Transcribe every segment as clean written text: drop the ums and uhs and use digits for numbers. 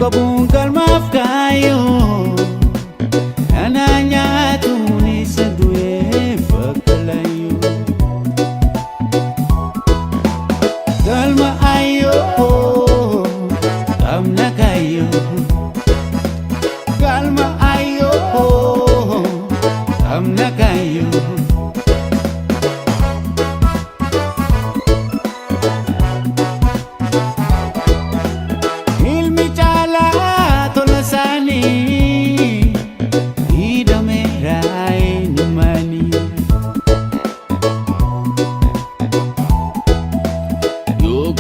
Kabung kalmaaf kayo Ananya tuni sa duwe pagkalayo Kalma ayo Kam na kayo Kalma ayo Kam na kayo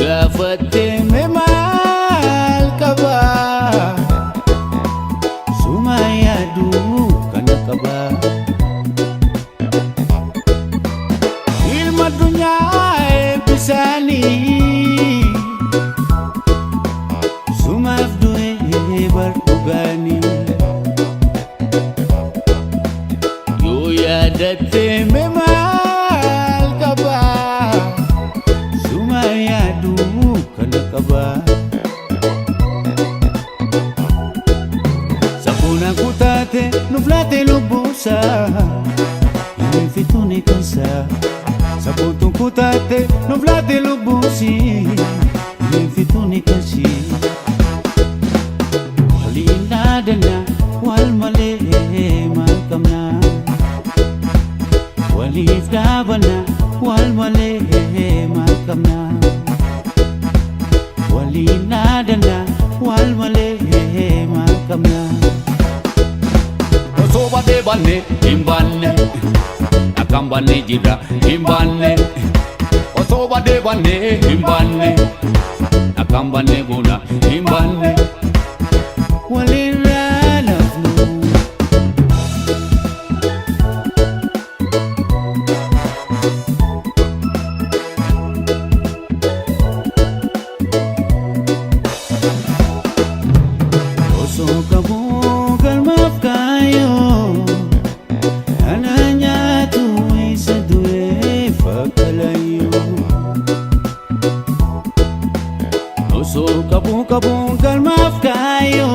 Gafate me mal kaba Sumaya du kana kaba Ilma dunya e bisani Sumaf du e bartugani Yo ya date me mal kaba Sumaya du kana kaba Sapuna kutate nublate lubusa Infituni kansa Saputun kutate nublate lubusi Infituni kansi Walina dana wal male makamna Walif dabana wal male makamna Walina dana wal male makamna Osoba de bane imbane Akambane jira imbane Osoba de bane imbane Akambane guna imbane Walina nafnu Kabung kalmaaf kayo Ananya tuwi sa duwe pagkalayo Kabung kalmaaf kayo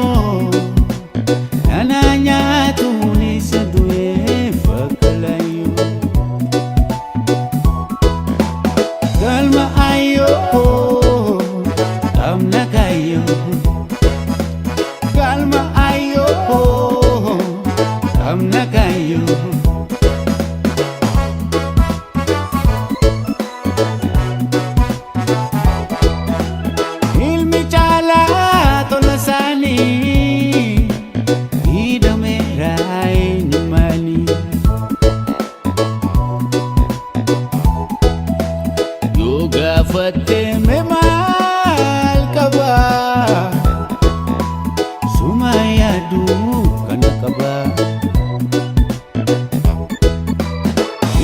Ananya tuwi sa duwe pagkalayo Kalma ayo Kam na kayo Kalma ayo Kam na kayo Ilmi chala tolasani Idame rai numani Yoga fate me mal kaba Sumaya du kana kaba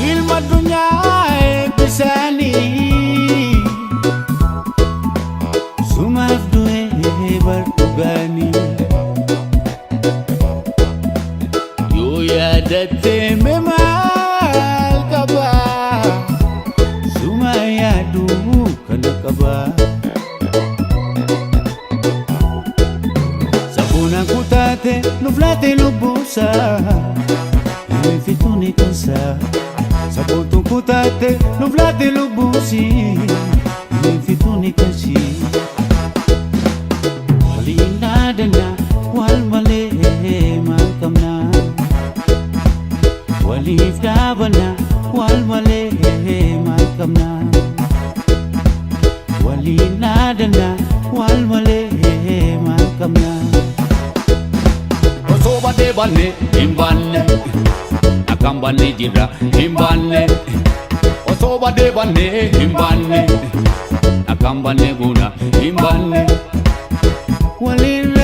Ilma dunya e bisani Sumaf du e bartugani Yo ya date me mal kaba Sumaya du kana kaba Kutate nublate lubusa Infituni kansa Saputun kutate nublate lubusi Infituni kansi Walina dana wal male makamna Walif dabana wal male makamna Walina dana wal male makamna Osoba de bane imbane Akambane jira imbane Osoba de bane imbane Akambane guna imbane Walina